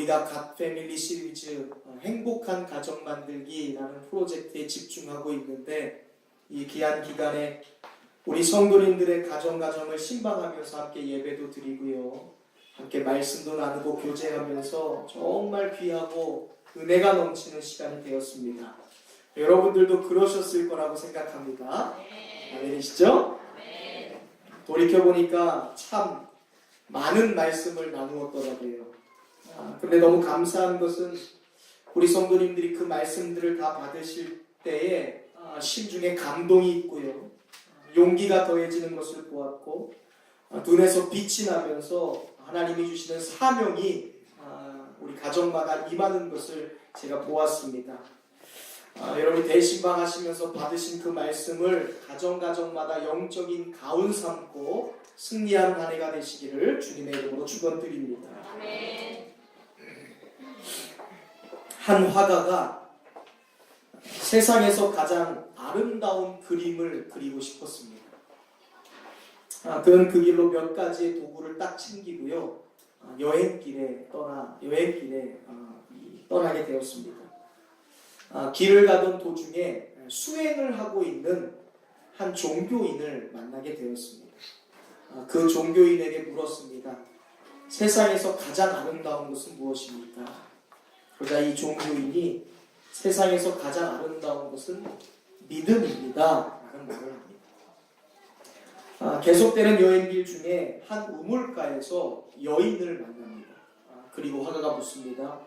우리가 갓 패밀리 시리즈 행복한 가정 만들기라는 프로젝트에 집중하고 있는데, 이 귀한 기간에 우리 성도님들의 가정을 신방하면서 함께 예배도 드리고요, 함께 말씀도 나누고 교제하면서 정말 귀하고 은혜가 넘치는 시간이 되었습니다. 여러분들도 그러셨을 거라고 생각합니다. 아멘이시죠? 돌이켜보니까 참 많은 말씀을 나누었더라고요. 근데 너무 감사한 것은 우리 성도님들이 그 말씀들을 다 받으실 때에 심중에 감동이 있고요, 용기가 더해지는 것을 보았고, 눈에서 빛이 나면서 하나님이 주시는 사명이 우리 가정마다 임하는 것을 제가 보았습니다. 여러분이 대신방 하시면서 받으신 그 말씀을 가정마다 영적인 가운 삼고 승리하는 한 해가 되시기를 주님의 이름으로 축원드립니다. 한 화가가 세상에서 가장 아름다운 그림을 그리고 싶었습니다. 그는 그 길로 몇 가지의 도구를 딱 챙기고요, 여행길에 떠나게 되었습니다. 길을 가던 도중에 수행을 하고 있는 한 종교인을 만나게 되었습니다. 그 종교인에게 물었습니다. 세상에서 가장 아름다운 것은 무엇입니까? 그러자 이 종교인이 세상에서 가장 아름다운 것은 믿음입니다 라는 말을 합니다. 계속되는 여행길 중에 한 우물가에서 여인을 만납니다. 그리고 화가가 묻습니다.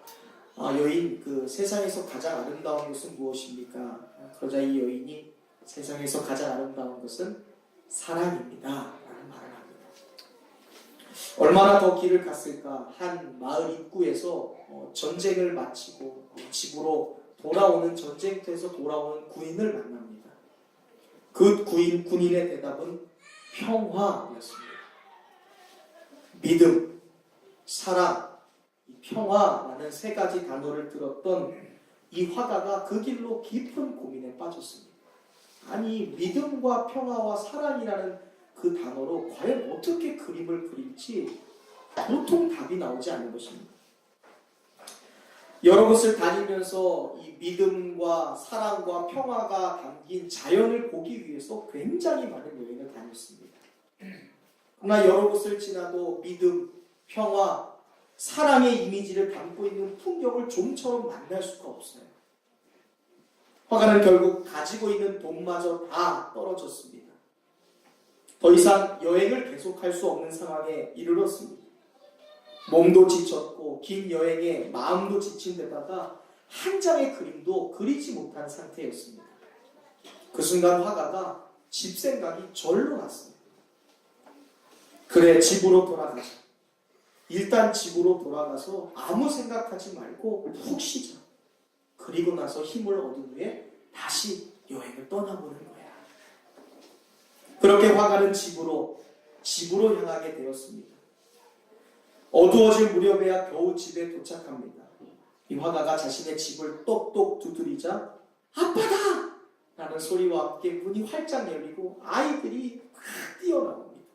여인, 그 세상에서 가장 아름다운 것은 무엇입니까? 그러자 이 여인이 세상에서 가장 아름다운 것은 사랑입니다 라는 말을 합니다. 얼마나 더 길을 갔을까? 한 마을 입구에서 전쟁을 마치고 집으로 돌아오는, 전쟁터에서 돌아오는 군인을 만납니다. 그 군인의 대답은 평화였습니다. 믿음, 사랑, 평화라는 세 가지 단어를 들었던 이 화가가 그 길로 깊은 고민에 빠졌습니다. 아니, 믿음과 평화와 사랑이라는 그 단어로 과연 어떻게 그림을 그릴지 도통 답이 나오지 않는 것입니다. 여러 곳을 다니면서 이 믿음과 사랑과 평화가 담긴 자연을 보기 위해서 굉장히 많은 여행을 다녔습니다. 그러나 여러 곳을 지나도 믿음, 평화, 사랑의 이미지를 담고 있는 풍경을 좀처럼 만날 수가 없어요. 화가는 결국 가지고 있는 돈마저 다 떨어졌습니다. 더 이상 여행을 계속할 수 없는 상황에 이르렀습니다. 몸도 지쳤고 긴 여행에 마음도 지친 데다가 한 장의 그림도 그리지 못한 상태였습니다. 그 순간 화가가 집 생각이 절로 났습니다. 그래, 집으로 돌아가자. 일단 집으로 돌아가서 아무 생각하지 말고 푹 쉬자. 그리고 나서 힘을 얻은 후에 다시 여행을 떠나보는 거야. 그렇게 화가는 집으로 향하게 되었습니다. 어두워질 무렵에야 겨우 집에 도착합니다. 이 화가가 자신의 집을 똑똑 두드리자 아빠다! 라는 소리와 함께 문이 활짝 열리고 아이들이 확 뛰어나옵니다.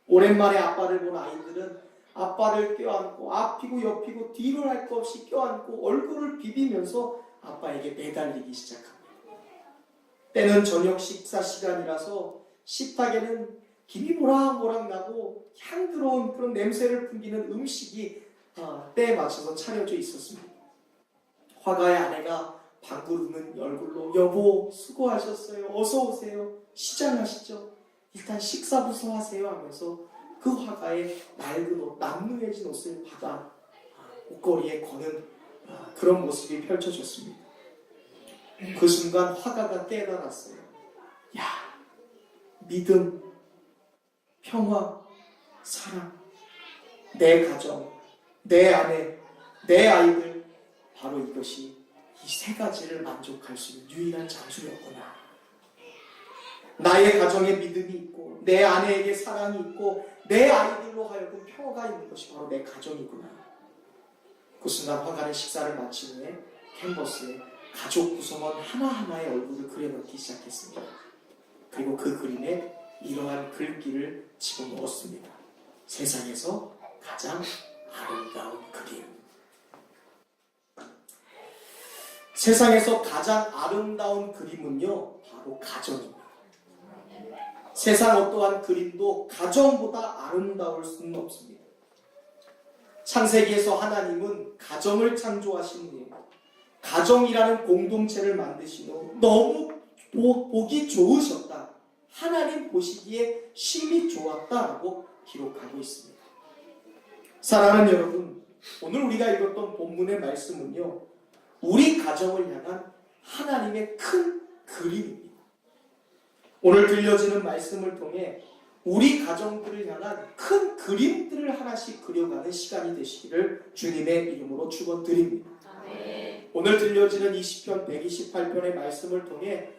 오랜만에 아빠를 본 아이들은 아빠를 껴안고 앞이고 옆이고 뒤를 할 것 없이 껴안고 얼굴을 비비면서 아빠에게 매달리기 시작합니다. 때는 저녁 식사 시간이라서 식탁에는 김이 모락모락 나고 향기로운 그런 냄새를 풍기는 음식이 때에 맞춰서 차려져 있었습니다. 화가의 아내가 방구 웃는 얼굴로 여보 수고하셨어요. 어서 오세요. 시장하시죠. 일단 식사부터 하세요 하면서 그 화가의 낡은 옷, 남루해진 옷을 받아 옷걸이에 거는 그런 모습이 펼쳐졌습니다. 그 순간 화가가 깨달았어요. 야, 믿음, 평화, 사랑, 내 가정, 내 아내, 내 아이들, 바로 이것이 이 세 가지를 만족할 수 있는 유일한 장소였구나. 나의 가정에 믿음이 있고 내 아내에게 사랑이 있고 내 아이들로 하여금 평화가 있는 것이 바로 내 가정이구나. 그 순간 화가는 식사를 마친 후에 캔버스에 가족 구성원 하나하나의 얼굴을 그려넣기 시작했습니다. 그리고 그 그림에 이러한 글귀를 집어넣었습니다. 세상에서 가장 아름다운 그림. 세상에서 가장 아름다운 그림은요, 바로 가정입니다. 세상 어떠한 그림도 가정보다 아름다울 수는 없습니다. 창세기에서 하나님은 가정을 창조하신 후에 가정이라는 공동체를 만드신 후 너무 보기 좋으셨다. 하나님 보시기에 심히 좋았다라고 기록하고 있습니다. 사랑하는 여러분, 오늘 우리가 읽었던 본문의 말씀은요, 우리 가정을 향한 하나님의 큰 그림입니다. 오늘 들려지는 말씀을 통해 우리 가정들을 향한 큰 그림들을 하나씩 그려가는 시간이 되시기를 주님의 이름으로 축원드립니다. 오늘 들려지는 이 시편 128편의 말씀을 통해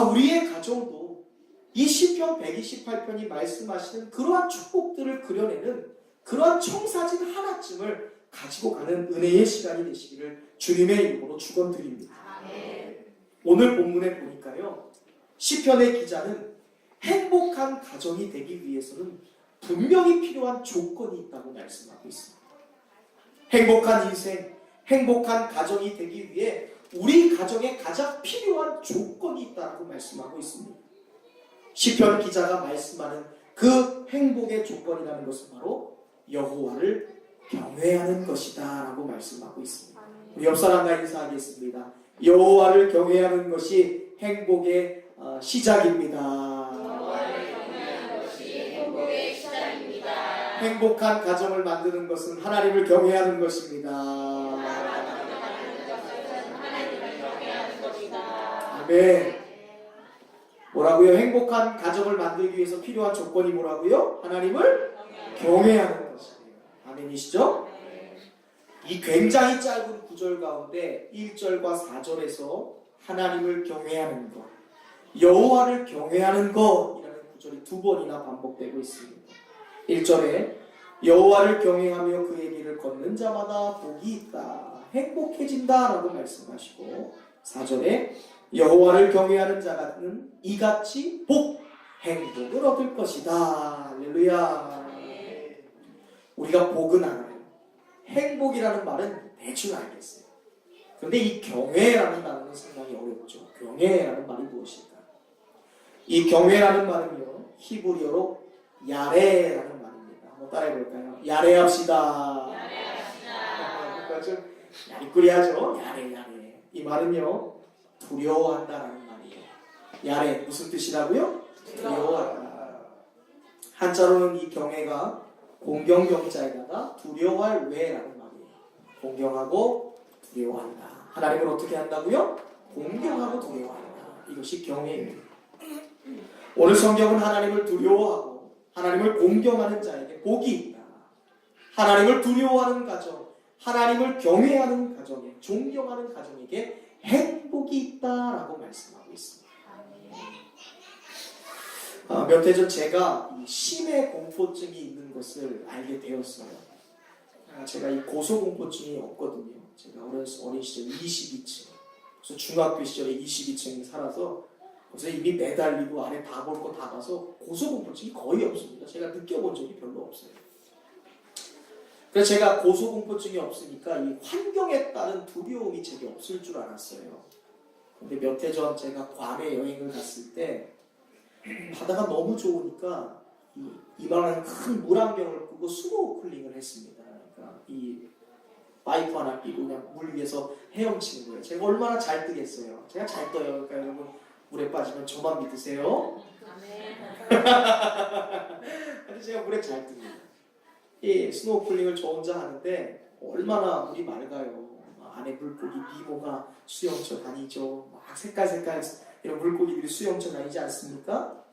우리의 가정도 이 시편 128편이 말씀하시는 그러한 축복들을 그려내는 그러한 청사진 하나쯤을 가지고 가는 은혜의 시간이 되시기를 주님의 이름으로 축원드립니다. 오늘 본문에 보니까요, 시편의 기자는 행복한 가정이 되기 위해서는 분명히 필요한 조건이 있다고 말씀하고 있습니다. 행복한 인생, 행복한 가정이 되기 위해 우리 가정에 가장 필요한 조건이 있다고 말씀하고 있습니다. 시편 기자가 말씀하는 그 행복의 조건이라는 것은 바로 여호와를 경외하는 것이다 라고 말씀하고 있습니다. 우리 옆 사람과 인사하겠습니다. 여호와를 경외하는 것이 행복의 시작입니다. 여호와를 경외하는 것이 행복의 시작입니다. 행복한 가정을 만드는 것은 하나님을 경외하는 것입니다. 하나님을 경외하는 것이다. 아멘. 뭐라고요? 행복한 가정을 만들기 위해서 필요한 조건이 뭐라고요? 하나님을 경외하는 것이에요. 아멘이시죠? 이 굉장히 짧은 구절 가운데 1절과 4절에서 하나님을 경외하는 것, 여호와를 경외하는 것이라는 구절이 두 번이나 반복되고 있습니다. 1절에 여호와를 경외하며 그의 길을 걷는 자마다 복이 있다, 행복해진다 라고 말씀하시고, 4절에 여호와를 경외하는 자는 이같이 복, 행복을 얻을 것이다. 할렐루야. 우리가 복은 알아요. 행복이라는 말은 대충 알겠어요. 그런데 이 경외라는 단어는 상당히 어렵죠. 경외라는 말이 무엇일까? 이 경외라는 말은요, 히브리어로 야레라는 말입니다. 한번 따라해볼까요? 야레합시다. 그러니까 좀 야리꾸리하죠? 야레. 이 말은요, 두려워한다라는 말이에요. 야레, 무슨 뜻이라고요? 두려워한다. 한자로는 이 경외가 공경경자에다가 두려워할 외라는 말이에요. 공경하고 두려워한다. 하나님을 어떻게 한다고요? 공경하고 두려워한다. 이것이 경외입니다. 오늘 성경은 하나님을 두려워하고 하나님을 공경하는 자에게 복이 있다. 하나님을 두려워하는 가정, 하나님을 경외하는 가정에, 존경하는 가정에게 행복이 있다라고 말씀하고 있습니다. 몇 해 전 제가 심해 공포증이 있는 것을 알게 되었어요. 제가 이 고소공포증이 없거든요. 제가 어린 시절 22층, 그래서 중학교 시절에 22층에 살아서 그래서 이미 매달리고 아래 다 볼 거 다 봐서 고소공포증이 거의 없습니다. 제가 느껴본 적이 별로 없어요. 그래서 제가 고소공포증이 없으니까 이 환경에 따른 두려움이 제게 없을 줄 알았어요. 근데 몇 해 전 제가 괌에 여행을 갔을 때 바다가 너무 좋으니까 이만한 큰 물안경을 끼고 스노우클링을 했습니다. 그러니까 이 파이프 하나 끼고 그냥 물 위에서 헤엄치는 거예요. 제가 얼마나 잘 뜨겠어요. 제가 잘 떠요. 그러니까 여러분 물에 빠지면 저만 믿으세요. 근데 제가 물에 잘 뜹니다. 이 스노우클링을 저 혼자 하는데 얼마나 물이 맑아요. 안에 물고기 미모가 수영쳐 다니죠. 막 색깔 이런 물고기들이 수영쳐 다니지 않습니까?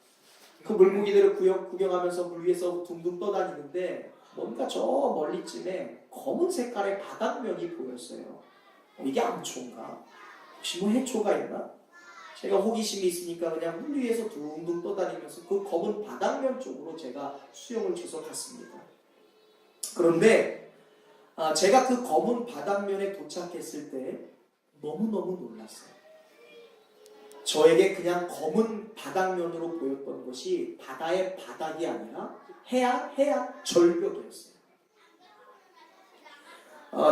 그 물고기들을 구경하면서 물 위에서 둥둥 떠다니는데 뭔가 저 멀리쯤에 검은 색깔의 바닥면이 보였어요. 이게 암초인가? 혹시 뭐 해초가 있나? 제가 호기심이 있으니까 그냥 물 위에서 둥둥 떠다니면서 그 검은 바닥면 쪽으로 제가 수영을 쳐서 갔습니다. 그런데 제가 그 검은 바닥면에 도착했을 때 너무너무 놀랐어요. 저에게 그냥 검은 바닥면으로 보였던 것이 바다의 바닥이 아니라 해안 절벽이었어요.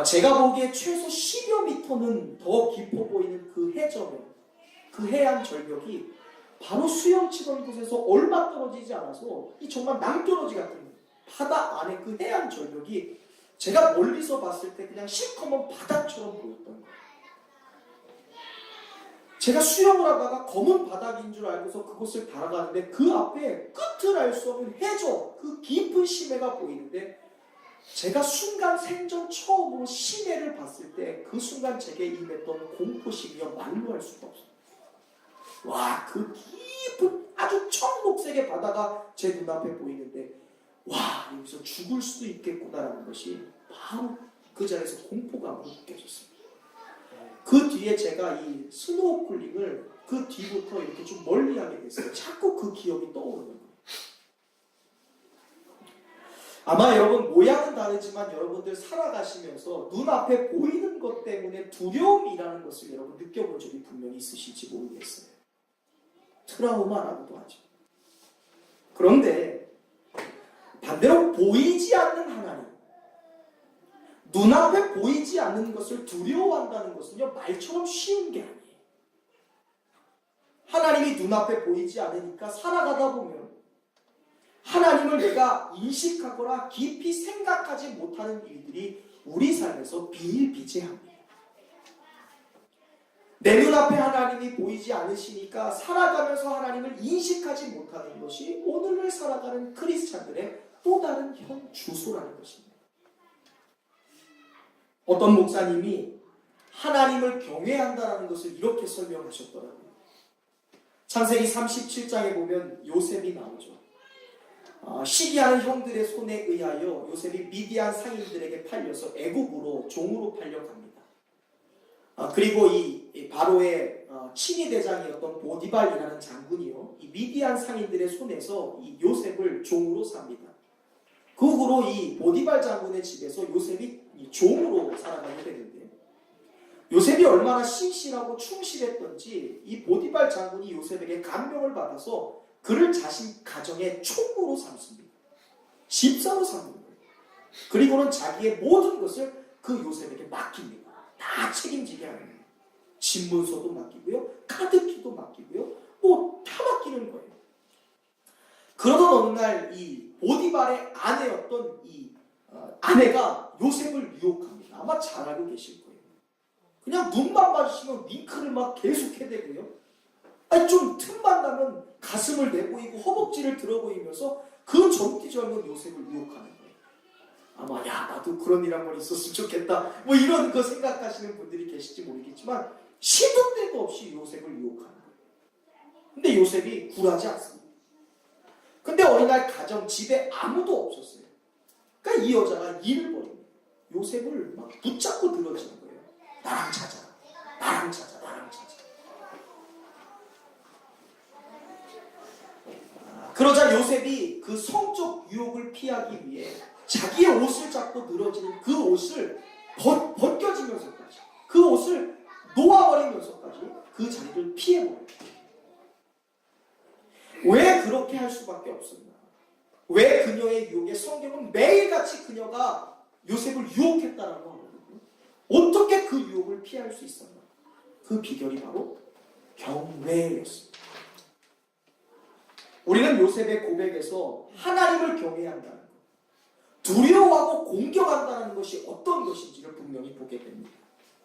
제가 보기에 최소 10여 미터는 더 깊어 보이는 그 해저면, 그 해안 절벽이 바로 수영 치던 곳에서 얼마 떨어지지 않아서 이 정말 낭떠러지 같은 바다 안에 그 해안 절벽이 제가 멀리서 봤을 때 그냥 시커먼 바닥처럼 보였던 거예요. 제가 수영을 하다가 검은 바닥인 줄 알고서 그곳을 따라가는데 그 앞에 끝을 알 수 없는 해저, 그 깊은 심해가 보이는데 제가 순간 생전 처음으로 심해를 봤을 때 그 순간 제게 임했던 공포심이여 말로 할 수가 없어요. 와, 그 깊은 아주 청록색의 바다가 제 눈앞에 보이는데 와, 여기서 죽을 수도 있겠구나라는 것이 바로 그 자리에서 공포감으로 느껴졌습니다. 그 뒤에 제가 이 스노우쿨링을 그 뒤부터 이렇게 좀 멀리 하게 됐어요. 자꾸 그 기억이 떠오르는 거예요. 아마 여러분 모양은 다르지만 여러분들 살아가시면서 눈앞에 보이는 것 때문에 두려움이라는 것을 여러분 느껴본 적이 분명히 있으실지 모르겠어요. 트라우마라고도 하죠. 그런데 반대로 보이지 않는 하나님, 눈앞에 보이지 않는 것을 두려워한다는 것은요, 말처럼 쉬운 게 아니에요. 하나님이 눈앞에 보이지 않으니까 살아가다 보면 하나님을 내가 인식하거나 깊이 생각하지 못하는 일들이 우리 삶에서 비일비재합니다. 내 눈앞에 하나님이 보이지 않으시니까 살아가면서 하나님을 인식하지 못하는 것이 오늘을 살아가는 크리스찬들의 또 다른 현 주소라는 것입니다. 어떤 목사님이 하나님을 경외한다는 것을 이렇게 설명하셨더라고요. 창세기 37장에 보면 요셉이 나오죠. 시기하는 형들의 손에 의하여 요셉이 미디안 상인들에게 팔려서 애국으로 종으로 팔려갑니다. 그리고 이 바로의 친위 대장이었던 보디발이라는 장군이요, 이 미디안 상인들의 손에서 이 요셉을 종으로 삽니다. 그 후로 이 보디발 장군의 집에서 요셉이 종으로 살아가게 되는데, 요셉이 얼마나 신실하고 충실했던지 이 보디발 장군이 요셉에게 감명을 받아서 그를 자신 가정의 총무로 삼습니다. 집사로 삼는 거예요. 그리고는 자기의 모든 것을 그 요셉에게 맡깁니다. 다 책임지게 하는 거예요. 집문서도 맡기고요, 카드키도 맡기고요, 다 맡기는 거예요. 그러던 어느 날 이 보디발의 아내였던 이 아내가 요셉을 유혹합니다. 아마 잘 알고 계실 거예요. 그냥 눈만 마주치면 윙크를 막 계속 해대고요. 좀 틈만 나면 가슴을 내보이고 허벅지를 들어보이면서 그 젊디 젊은 요셉을 유혹하는 거예요. 아마 야, 나도 그런 일 한번 있었으면 좋겠다, 이런 거 생각하시는 분들이 계실지 모르겠지만 시도 때도 없이 요셉을 유혹하는 거예요. 근데 요셉이 굴하지 않습니다. 근데 어느 날 가정 집에 아무도 없었어요. 그러니까 이 여자가 일을 벌입니다. 요셉을 막 붙잡고 늘어지는 거예요. 나랑 자자, 나랑 자자, 나랑 자자. 그러자 요셉이 그 성적 유혹을 피하기 위해 자기의 옷을 잡고 늘어지는 그 옷을 벗겨지면서까지, 그 옷을 놓아버리면서까지 그 자리를 피해버려요. 왜 그렇게 할 수밖에 없었나? 왜 그녀의 유혹에 성경은 매일같이 그녀가 요셉을 유혹했다라고 하거든요. 어떻게 그 유혹을 피할 수 있었나? 그 비결이 바로 경외였습니다. 우리는 요셉의 고백에서 하나님을 경외한다는 것, 두려워하고 공경한다는 것이 어떤 것인지를 분명히 보게 됩니다.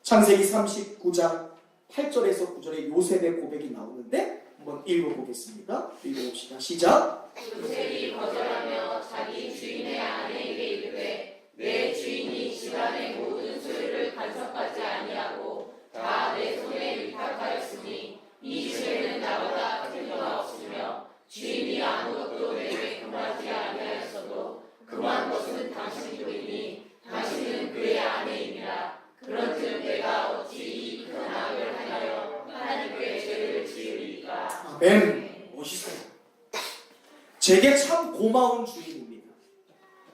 창세기 39장 8절에서 9절에 요셉의 고백이 나오는데 한번 읽어보겠습니다. 읽어봅시다. 시작. 요셉이 거절하며 자기 주인의 아내에게 이르되 내 주인이 집안의 모든 소유를 간섭하지 아니하고 다 내 손에 위탁하였으니 이 중에는 나보다 큰 자가 없으며 주인이 아무것도 내게 금하지 아니하였어도 금한 것은 당신이니 당신은 그의 아내이니라. 그런즉 내가 어찌 이 큰 악을 하여 하나님께 죄를 지으리까. 아멘. 멋있어요. 제게 참 고마운 주인입니다.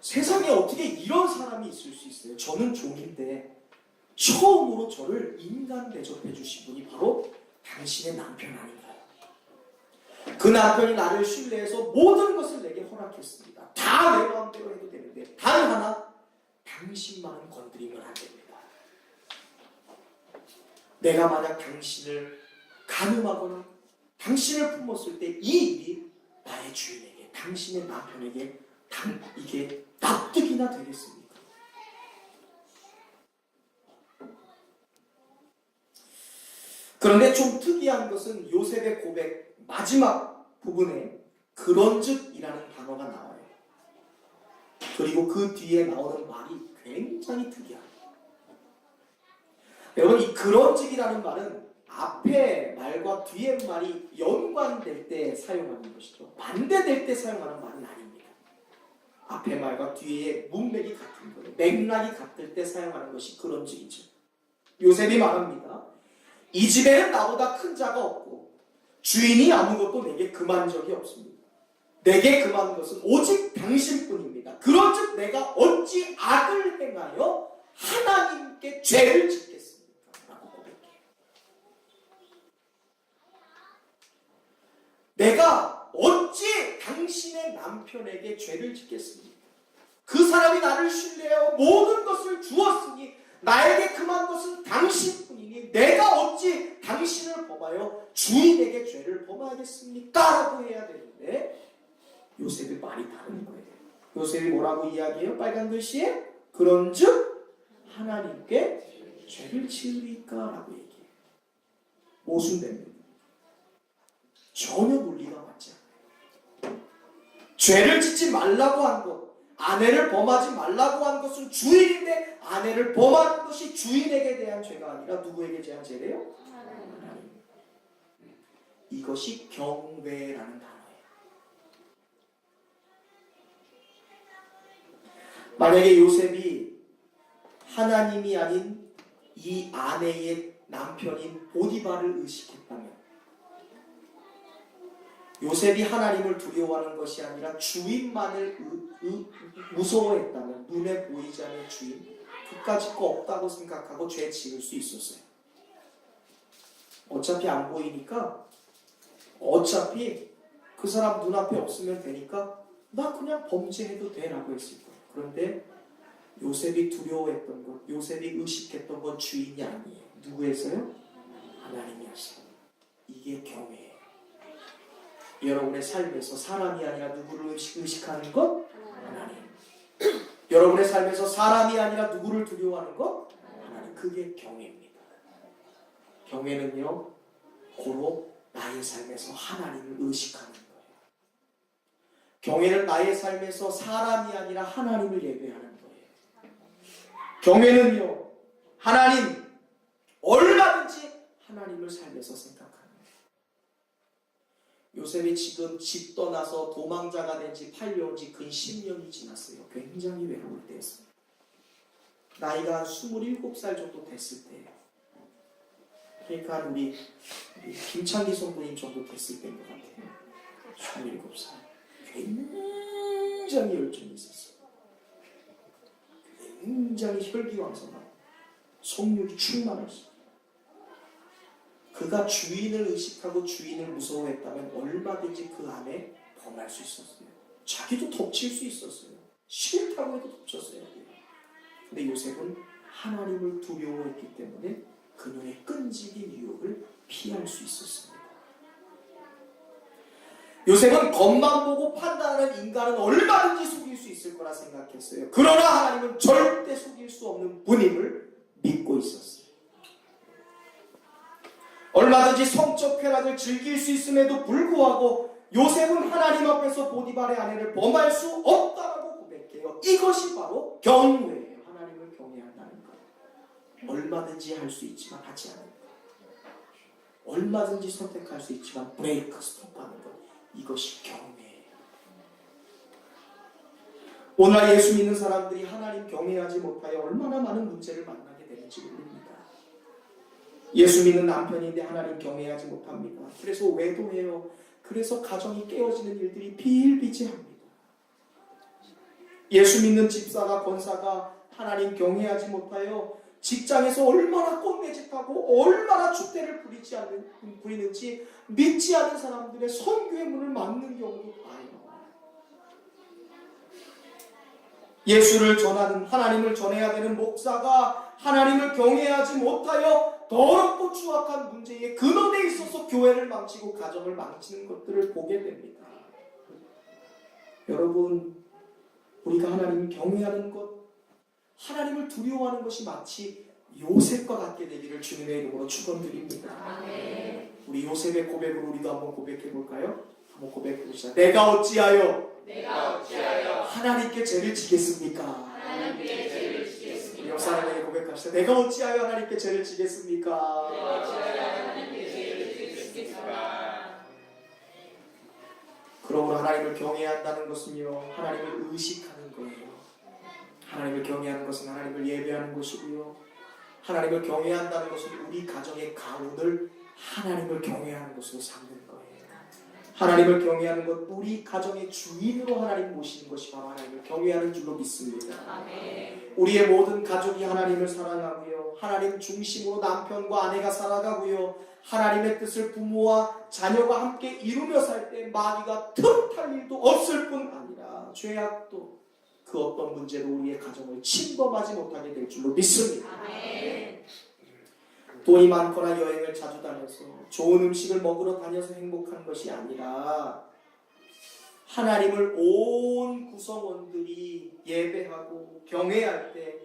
세상에 어떻게 이런 사람이 있을 수 있어요? 저는 종인데 처음으로 저를 인간 대접해 주신 분이 바로 당신의 남편 아닌가요? 그 남편이 나를 신뢰해서 모든 것을 내게 허락했습니다. 다 내 마음대로 해도 되는데 단 하나, 당신만은 건드리면 안 됩니다. 내가 만약 당신을 간음하거나 당신을 품었을 때 이 일이 나의 주인에게, 당신의 남편에게 이게 납득이나 되겠습니까? 그런데 좀 특이한 것은 요셉의 고백 마지막 부분에 그런즉이라는 단어가 나와요. 그리고 그 뒤에 나오는 말이 굉장히 특이합니다. 여러분, 이 그런즉이라는 말은 앞에 말과 뒤에 말이 연관될 때 사용하는 것이죠. 반대될 때 사용하는 말은 아닙니다. 앞에 말과 뒤에 문맥이 같은 거예요. 맥락이 같을 때 사용하는 것이 그런즉이죠. 요셉이 말합니다. 이 집에는 나보다 큰 자가 없고 주인이 아무것도 내게 금한 적이 없습니다. 내게 금한 것은 오직 당신뿐입니다. 그런즉 내가 어찌 악을 행하여 하나님께 죄를 짓겠습니까? 라고 고백해요. 내가 어찌 당신의 남편에게 죄를 짓겠습니까? 그 사람이 나를 신뢰하여 모든 것을 주었으니 나에게 금한 것은 당신뿐이니 내가 어찌 당신을 범하여 주인에게 죄를 범하겠습니까? 라고 해야 되는데 요셉의 말이 다른 거예요. 요셉이 뭐라고 이야기해요? 빨간 글씨에 그런즉 하나님께 죄를 지으리까? 라고 얘기해요. 모순됩니다. 전혀 논리가 맞지 않아요. 죄를 짓지 말라고 한 것, 아내를 범하지 말라고 한 것은 주인인데 아내를 범하는 것이 주인에게 대한 죄가 아니라 누구에게 대한 죄래요? 하나님. 이것이 경외라는 단어예요. 만약에 요셉이 하나님이 아닌 이 아내의 남편인 보디발을 의식했다면, 요셉이 하나님을 두려워하는 것이 아니라 주인만을 무서워했다면, 눈에 보이지 않는 주인, 그까짓 거 없다고 생각하고 죄 지을 수 있었어요. 어차피 안 보이니까, 어차피 그 사람 눈앞에 없으면 되니까 나 그냥 범죄해도 돼 라고 했을 거예요. 그런데 요셉이 두려워했던 것, 요셉이 의식했던 건 주인이 아니에요. 누구에서요? 하나님이 하시고. 이게 경외예요. 여러분의 삶에서 사람이 아니라 누구를 의식하는 것? 하나님. 여러분의 삶에서 사람이 아니라 누구를 두려워하는 것? 하나님. 그게 경외입니다. 경외는요, 고로 나의 삶에서 하나님을 의식하는 거예요. 경외는 나의 삶에서 사람이 아니라 하나님을 예배하는 거예요. 경외는요, 하나님, 얼마든지 하나님을 삶에서 생각하는 거예요. 요셉이 지금 집 떠나서 도망자가 된 지 8년 지 근 10년이 지났어요. 굉장히 외로울 때였습니다. 나이가 한 27살 정도 됐을 때예요. 그러니까 우리 김창기 성도님 정도 됐을 때인 것 같아요. 27살. 굉장히 열정이 있었어요. 굉장히 혈기왕성하고 성욕이 충만했어요. 그가 주인을 의식하고 주인을 무서워했다면 얼마든지 그 안에 범할 수 있었어요. 자기도 덮칠 수 있었어요. 싫다고 해도 덮쳤어요. 근데 요셉은 하나님을 두려워했기 때문에 그녀의 끈질긴 유혹을 피할 수 있었습니다. 요셉은 겉만 보고 판단하는 인간은 얼마든지 속일 수 있을 거라 생각했어요. 그러나 하나님은 절대 속일 수 없는 분임을 믿고 있었어요. 얼마든지 성적 쾌락을 즐길 수 있음에도 불구하고 요셉은 하나님 앞에서 보디발의 아내를 범할 수 없다라고 고백해요. 이것이 바로 경외예요. 하나님을 경외한다는 것. 얼마든지 할 수 있지만 하지 않는 것. 얼마든지 선택할 수 있지만 브레이크 스톱하는 것. 이것이 경외예요. 오늘 예수 믿는 사람들이 하나님 경외하지 못하여 얼마나 많은 문제를 만나게 되는지 모릅니다. 예수 믿는 남편인데 하나님 경외하지 못합니다. 그래서 외도해요. 그래서 가정이 깨어지는 일들이 비일비재합니다. 예수 믿는 집사가 권사가 하나님 경외하지 못하여 직장에서 얼마나 꼰대짓하고 얼마나 줏대를 부리는지 믿지 않은 사람들의 선교의 문을 막는 경우도 봐요. 예수를 전하는, 하나님을 전해야 되는 목사가 하나님을 경외하지 못하여 더럽고 추악한 문제의 근원에 있어서 교회를 망치고 가정을 망치는 것들을 보게 됩니다. 여러분, 우리가 하나님을 경외하는 것, 하나님을 두려워하는 것이 마치 요셉과 같게 되기를 주님의 이름으로 축원드립니다. 우리 요셉의 고백으로 우리도 한번 고백해 볼까요? 한번 고백해 보시죠. 내가 어찌하여 하나님께 죄를 지겠습니까? 우리 옆사람에게 고백합시다. 내가 어찌하여 하나님께 죄를 지겠습니까? 그러므로 하나님을 경외해야 한다는 것은요, 하나님을 의식하는 거예요. 하나님을 경외하는 것은 하나님을 예배하는 것이고요, 하나님을 경외한다는 것은 우리 가정의 가운을 하나님을 경외하는 것으로 삼는 거예요. 하나님을 경외하는 것, 우리 가정의 주인으로 하나님 모시는 것이 바로 하나님을 경외하는 줄로 믿습니다. 우리의 모든 가족이 하나님을 사랑하고요, 하나님 중심으로 남편과 아내가 살아가고요, 하나님의 뜻을 부모와 자녀가 함께 이루며 살 때 마귀가 틈탈 일도 없을 뿐 아니라 죄악도 그 어떤 문제로 우리의 가정을 침범하지 못하게 될 줄로 믿습니다. 돈이 많거나 여행을 자주 다녀서 좋은 음식을 먹으러 다녀서 행복한 것이 아니라 하나님을 온 구성원들이 예배하고 경외할 때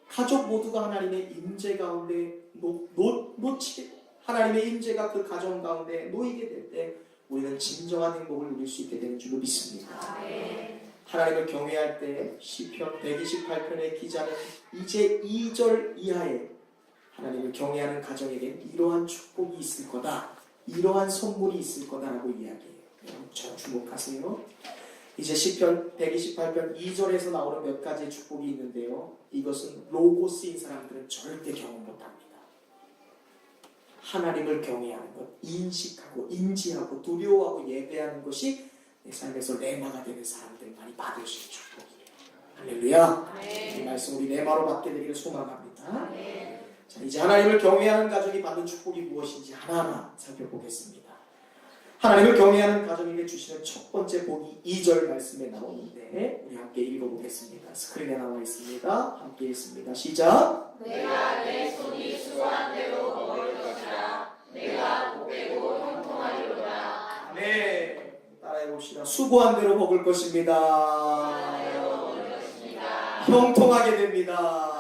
가족 모두가 하나님의 임재 가운데 놓치게, 하나님의 임재가 그 가정 가운데 놓이게 될 때 우리는 진정한 행복을 누릴 수 있게 되는 줄로 믿습니다. 하나님을 경외할 때 시편 128편의 기자는 이제 2절 이하에 하나님을 경외하는 가정에게 이러한 축복이 있을 거다, 이러한 선물이 있을 거다라고 이야기해요. 여러분 잘 주목하세요. 이제 시편 128편 2절에서 나오는 몇 가지의 축복이 있는데요, 이것은 로고스인 사람들은 절대 경험 못합니다. 하나님을 경외하는 것, 인식하고 인지하고 두려워하고 예배하는 것이 내 삶에서 레마가 되는 사람들만이 받을 수 있는 축복이에요. 할렐루야. 이 말씀 우리 레마로 받게 되기를 소망합니다. 자, 이제 하나님을 경외하는 가정이 받는 축복이 무엇인지 하나하나 살펴보겠습니다. 하나님을 경외하는 가정에게 주시는 첫 번째 복이 2절 말씀에 나오는데 우리 함께 읽어보겠습니다. 스크린에 나와 있습니다. 함께 읽습니다. 시작. 내가 내 손이 수고한 대로 먹을 것이라. 내가 고개고 형통하리로다. 네, 따라해봅시다. 수고한 대로 먹을 것입니다. 형통하게 됩니다.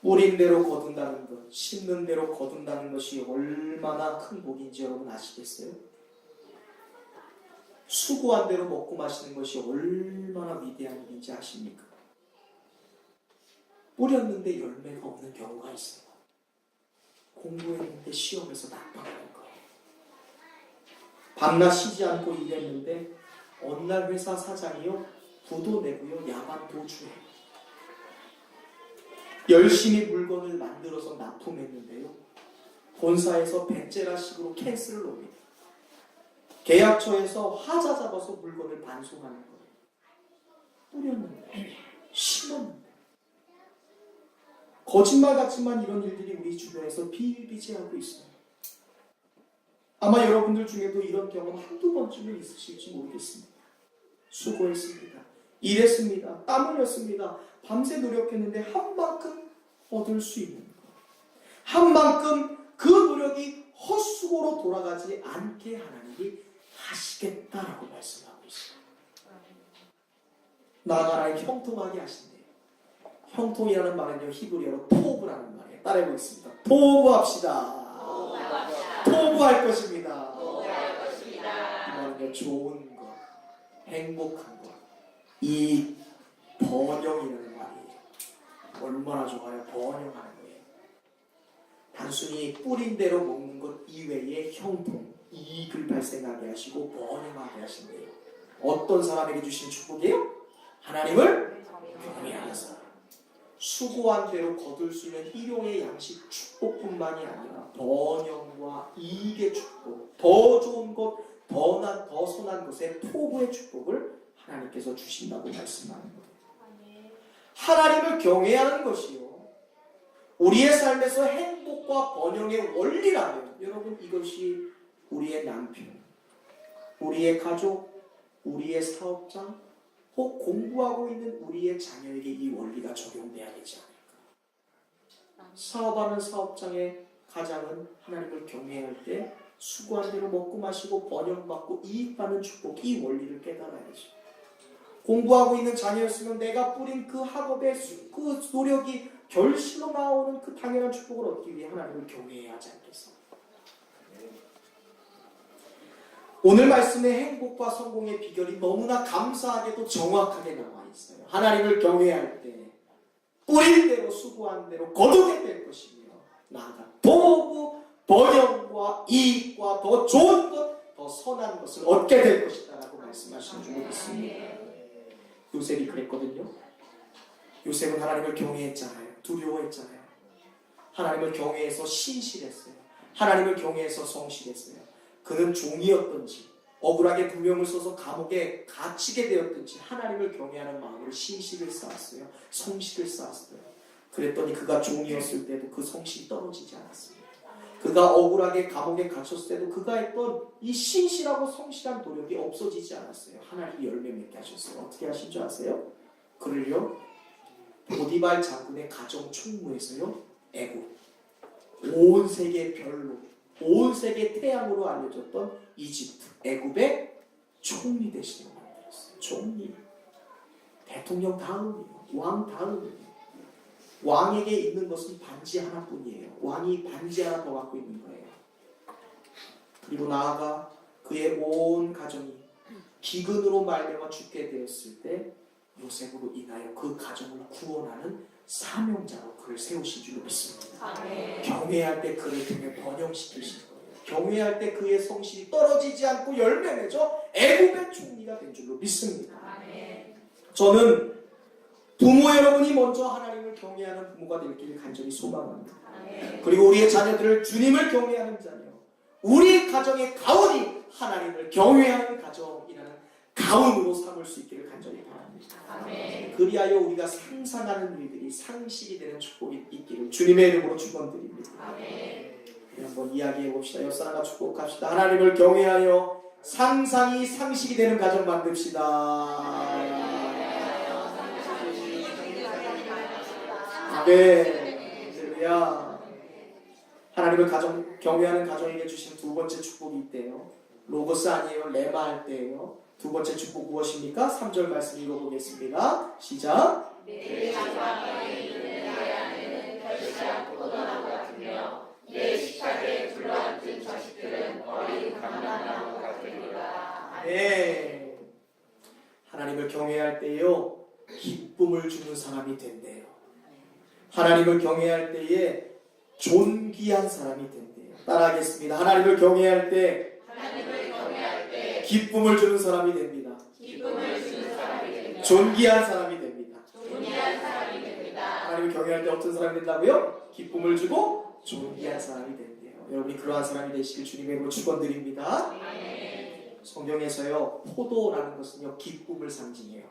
뿌린 대로 거둔다는 것, 심는 대로 거둔다는 것이 얼마나 큰 복인지 여러분 아시겠어요? 수고한 대로 먹고 마시는 것이 얼마나 위대한 일인지 아십니까? 뿌렸는데 열매가 없는 경우가 있어요. 공부했는데 시험에서 낙방하는 거예요. 밤낮 쉬지 않고 일했는데 어느 날 회사 사장이요, 부도 내고요, 야만도 주해요. 열심히 물건을 만들어서 납품했는데요, 본사에서 배째라식으로 캔슬을 옵니다. 계약처에서 하자 잡아서 물건을 반송하는 거예요. 뿌렸는데, 심었는데. 거짓말 같지만 이런 일들이 우리 주변에서 비일비재하고 있어요. 아마 여러분들 중에도 이런 경험 한두 번쯤은 있으실지 모르겠습니다. 수고했습니다. 일했습니다. 땀 흘렸습니다. 밤새 노력했는데 한 만큼 얻을 수 있는 것, 한 만큼 그 노력이 헛수고로 돌아가지 않게 하나님이 하시겠다라고 말씀하고 있어요. 나라를 형통하게 하신대요. 형통이라는 말은요, 히브리어로 토브라는 말이에요. 따라해보겠습니다. 토브합시다. 토브할 것입니다. 이거는요, 좋은 것, 행복한 것, 이 번영이라는 말이에요. 얼마나 좋아요. 번영하는 거예요. 단순히 뿌린 대로 먹는 것 이외의 형통, 이익을 발생하게 하시고 번영하게 하신대요. 어떤 사람에게 주신 축복이에요? 하나님을 경외하는 사람. 수고한 대로 거둘 수 있는 일용의 양식 축복뿐만이 아니라 번영과 이익의 축복, 더 좋은 것, 더 선한 것의 토부의 축복을 하나님께서 주신다고 말씀하는 거예요. 하나님을 경외하는 것이요, 우리의 삶에서 행복과 번영의 원리라면 여러분, 이것이 우리의 남편, 우리의 가족, 우리의 사업장 혹 공부하고 있는 우리의 자녀에게 이 원리가 적용돼야 되지 않을까. 사업하는 사업장의 가장은 하나님을 경외할 때 수고한 대로 먹고 마시고 번영받고 이익받는 축복, 이 원리를 깨달아야지. 공부하고 있는 자녀였으면 내가 뿌린 그 학업의 그 노력이 결실로 나오는 그 당연한 축복을 얻기 위해 하나님을 경외해야 하지 않겠어. 오늘 말씀의 행복과 성공의 비결이 너무나 감사하게도 정확하게 나와 있어요. 하나님을 경외할 때 뿌린 대로 수고한 대로 거두게 될 것이며 나아가 더욱 번영과 이익과 더 좋은 것, 더 선한 것을 얻게 될 것이다 라고 말씀하신 줄 믿습니다. 요셉이 그랬거든요. 요셉은 하나님을 경외했잖아요. 두려워했잖아요. 하나님을 경외해서 신실했어요. 하나님을 경외해서 성실했어요. 그는 종이었던지 억울하게 누명을 써서 감옥에 갇히게 되었든지 하나님을 경외하는 마음으로 신실을 쌓았어요. 성실을 쌓았어요. 그랬더니 그가 종이었을 때도 그 성실이 떨어지지 않았습니다. 그가 억울하게 감옥에 갇혔을 때도 그가 했던 이 신실하고 성실한 노력이 없어지지 않았어요. 하나님이 열매 맺게 하셨어요. 어떻게 하신 줄 아세요? 그를요 보디발 장군의 가정 총무에서요 애굽 온 세계 별로 온 세계 태양으로 알려졌던 이집트 애굽의 총리 대신으로 만들었어요. 총리, 대통령 다음이에요. 왕 다음이에요. 왕에게 있는 것은 반지 하나뿐이에요. 왕이 반지 하나 더 갖고 있는 거예요. 그리고 나아가 그의 온 가정이 기근으로 말미암아 죽게 되었을 때 요셉으로 인하여 그 가정을 구원하는 사명자로 그를 세우신 줄로 믿습니다. 경외할 때 그를 통해 번영시키신 거예요. 경외할 때 그의 성실이 떨어지지 않고 열매 맺어 애굽의 총리가 된 줄로 믿습니다. 저는 부모 여러분이 먼저 하나님을 경외하는 부모가 되기를 간절히 소망합니다. 그리고 우리의 자녀들을 주님을 경외하는 자녀, 우리 가정의 가훈이 하나님을 경외하는 가정이라는 가훈으로 삼을 수 있기를 간절히 바랍니다. 그리하여 우리가 상상하는 일들이 상식이 되는 축복이 있기를 주님의 이름으로 축원드립니다. 한번 이야기해 봅시다. 옆사람과 축복합시다. 하나님을 경외하여 상상이 상식이 되는 가정 만듭시다. 할렐루야. 하나님을 경외하는 가정에게 주신 두 번째 축복이 있대요. 로고스 아니에요. 레마 할 때예요. 두 번째 축복 무엇입니까? 3절 말씀 읽어보겠습니다. 시작. 내 장막에 있는 내 아내는 결실치 않고 포도나무 같으며 내 식탁에 둘러앉은 자식들은 어린 감람나무 같으리라. 네. 하나님을 경외할 때요 기쁨을 주는 사람이 된대요. 하나님을 경외할 때에 존귀한 사람이 된대요. 따라하겠습니다. 하나님을 경외할 때 기쁨을 주는 사람이 됩니다. 존귀한 사람이 됩니다. 하나님을 경외할 때 어떤 사람이 된다고요? 기쁨을 주고 존귀한 사람이 된대요. 여러분이 그러한 사람이 되시길 주님의 이름으로 축원드립니다. 성경에서요 포도라는 것은요 기쁨을 상징해요.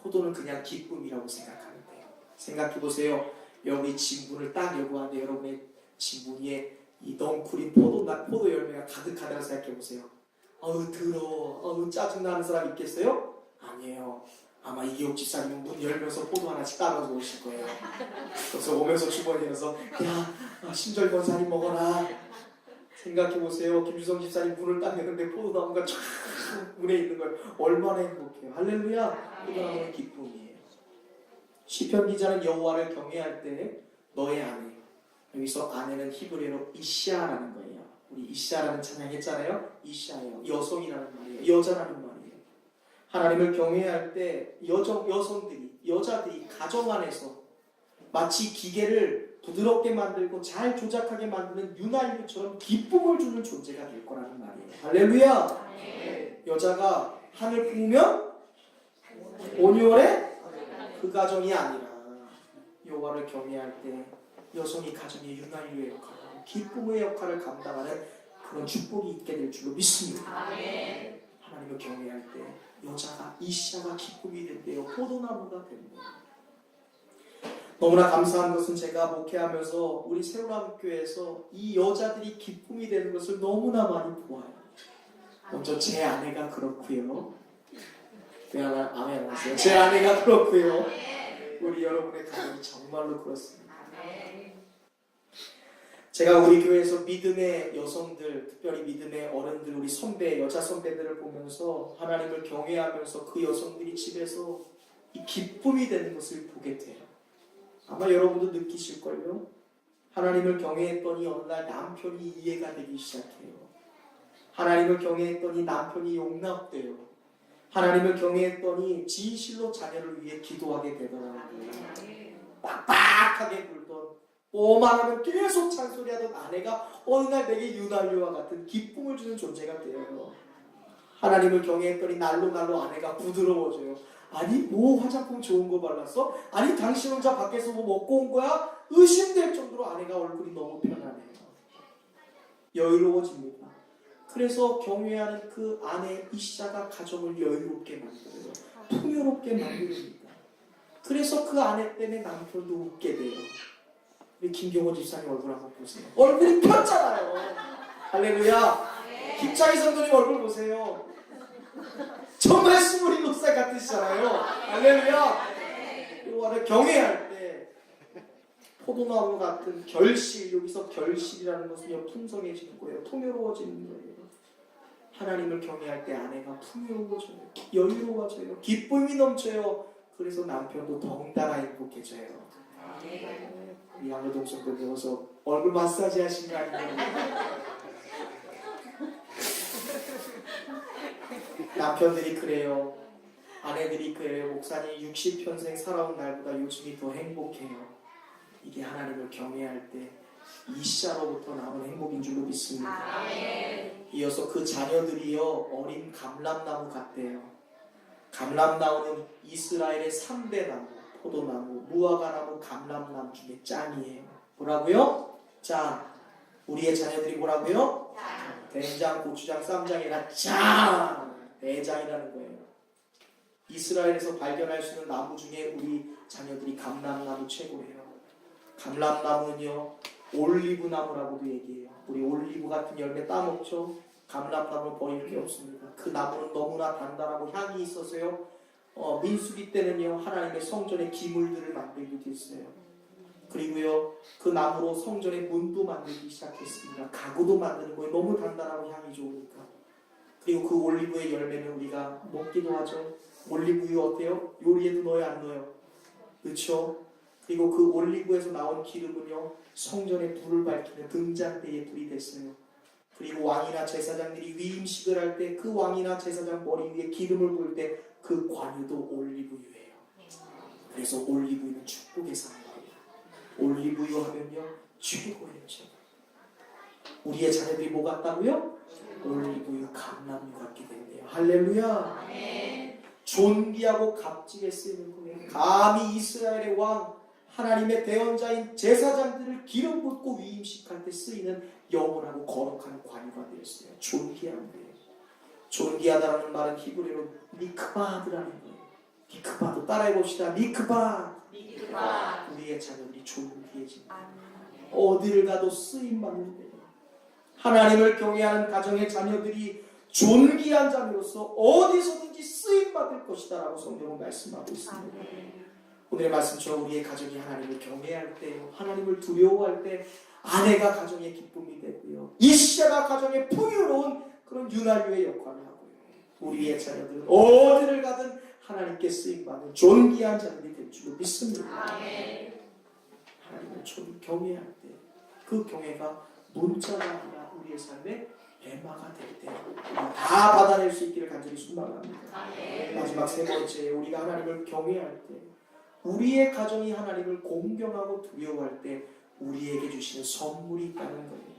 포도는 그냥 기쁨이라고 생각하면 돼요. 생각해보세요. 여러분이 진분을 딱 열고하는데 여러분의 진분 위에 이 넝쿨인 포도 열매가 가득하다고 생각해보세요. 어우 더러워, 어우 짜증나는 사람 있겠어요? 아니에요. 아마 이기옥 집사님은 문 열면서 포도 하나씩 따라서 오실 거예요. 그래서 오면서 주머니에서 야 심절 권사님 먹어라. 생각해보세요. 김주성 집사님 문을 딱 여는데 포도나무가 쫙 문에 있는 걸 얼마나 행복해요. 할렐루야. 포도나무는 기쁨이에요. 시편 기자는 여호와를 경외할 때 너의 아내, 여기서 아내는 히브리어로 이샤라는 거예요. 우리 이샤라는 찬양했잖아요. 이샤예요. 여성이라는 말이에요. 여자라는 말이에요. 하나님을 경외할 때 여자들이 가정 안에서 마치 기계를 부드럽게 만들고 잘 조작하게 만드는 윤활유처럼 기쁨을 주는 존재가 될 거라는 말이에요. 할렐루야. 여자가 하늘 품으면 온유월에 그 가정이 아니라 여호와를 경외할 때 여성이 가정의 윤활유의 역할을, 기쁨의 역할을 감당하는 그런 축복이 있게 될 줄로 믿습니다. 하나님을 경외할 때 여자가 이샤가 기쁨이 된대요. 포도나무가 된대요. 너무나 감사한 것은 제가 목회하면서 우리 새로남교회에서 이 여자들이 기쁨이 되는 것을 너무나 많이 보아요. 먼저 제 아내가 그렇고요. 왜 아멘 안 하세요? 제 아내가 그렇고요. 우리 여러분의 가정이 정말로 그렇습니다. 제가 우리 교회에서 믿음의 여성들, 특별히 믿음의 어른들, 우리 선배, 여자 선배들을 보면서 하나님을 경외하면서 그 여성들이 집에서 이 기쁨이 되는 것을 보게 돼요. 아마 여러분도 느끼실걸요? 하나님을 경외했더니 어느 날 남편이 이해가 되기 시작해요. 하나님을 경외했더니 남편이 용납돼요. 하나님을 경외했더니 진실로 자녀를 위해 기도하게 되더라고요. 빡빡하게 굴던 뭐만 하면 계속 찬소리하던 아내가 어느 날 내게 유달리와 같은 기쁨을 주는 존재가 돼요. 하나님을 경외했더니 날로 아내가 부드러워져요. 아니 뭐 화장품 좋은 거 발랐어? 아니 당신 혼자 밖에서 뭐 먹고 온 거야? 의심될 정도로 아내가 얼굴이 너무 편하네요. 여유로워집니다. 그래서 경외하는 그 아내 이샤가 가정을 여유롭게 만들어요. 풍요롭게 만듭니다. 그래서 그 아내 때문에 남편도 웃게 돼요. 우리 김경호 집사님 얼굴 한번 보세요. 얼굴이 폈잖아요. 할렐루야. 김창희 성도님 얼굴 보세요. 정말 27살 같으시잖아요. 할렐루야. 그리고 경외할 때 포도나무 같은 결실, 여기서 결실이라는 것은요 풍성해지는 거예요. 풍요로워지는 거예요. 하나님을 경외할 때 아내가 풍요로워져요. 여유로워져요. 기쁨이 넘쳐요. 그래서 남편도 덩달아 행복해져요. 우리 양녀 동생들 배워서 얼굴 마사지 하신 거 아니에요? 남편들이 그래요. 아내들이 그래요. 목사님 60평생 살아온 날보다 요즘이 더 행복해요. 이게 하나님을 경외할 때 이샤로부터 나오는 행복인 줄로 믿습니다. 이어서 그 자녀들이요 어린 감람나무 같대요. 감람나무는 이스라엘의 3대 나무, 포도나무, 무화과나무, 감람나무 중에 짱이에요. 뭐라고요? 짱. 우리의 자녀들이 뭐라고요? 된장, 고추장, 쌈장이라 짱! 대장이라는 거예요. 이스라엘에서 발견할 수 있는 나무 중에 우리 자녀들이 감람나무 최고예요. 감람나무는요 올리브나무라고도 얘기해요. 우리 올리브 같은 열매 따먹죠. 감람나무는 버릴 게 없습니다. 그 나무는 너무나 단단하고 향이 있어서요 민수기 때는요 하나님의 성전의 기물들을 만들기도 했어요. 그리고요 그 나무로 성전의 문도 만들기 시작했습니다. 가구도 만드는 거예요. 너무 단단하고 향이 좋으니까. 그리고 그 올리브의 열매는 우리가 먹기도 하죠. 올리브유 어때요? 요리에도 넣어요 안 넣어요? 그렇죠? 그리고 그 올리브에서 나온 기름은요 성전에 불을 밝히는 등잔대에 불이 됐어요. 그리고 왕이나 제사장들이 위임식을 할 때 그 왕이나 제사장 머리 위에 기름을 부을 때 그 관유도 올리브유예요. 그래서 올리브유는 축복의 상징이에요. 올리브유 하면요 최고예요. 최고. 우리의 자녀들이 뭐 같다고요? 올리브유 감람유 같게 된대요. 할렐루야. 존귀하고 값지게 쓰이는 거예요. 감히 이스라엘의 왕 하나님의 대언자인 제사장들을 기름 붓고 위임식할 때 쓰이는 영원하고 거룩한 관유가 되었어요. 존귀한 거예요. 존귀하다는 말은 히브리어로 니크바드라는 거예요. 니크바드 따라해봅시다. 니크바드. 우리의 자녀들이 존귀해집니다. 어디를 가도 쓰임받는 거예요. 하나님을 경외하는 가정의 자녀들이 존귀한 자녀로서 어디서든지 쓰임받을 것이다 라고 성경은 말씀하고 있습니다. 오늘의 말씀처럼 우리의 가정이 하나님을 경외할 때, 하나님을 두려워할 때 아내가 가정의 기쁨이 되고요. 이시아가 가정의 풍요로운 그런 유난류의 역할을 하고요. 우리의 자녀들은 어디를 가든 하나님께 쓰임받는 존귀한 자녀들이 될 줄로 믿습니다. 하나님을 경외할 때 그 경외가 문자가 아니라 우리의 삶의 뱀마가 될 때 다 받아낼 수 있기를 간절히 소망합니다. 마지막 세 번째, 우리가 하나님을 경외할 때 우리의 가정이 하나님을 공경하고 두려워할 때 우리에게 주시는 선물이 있다는 거예요.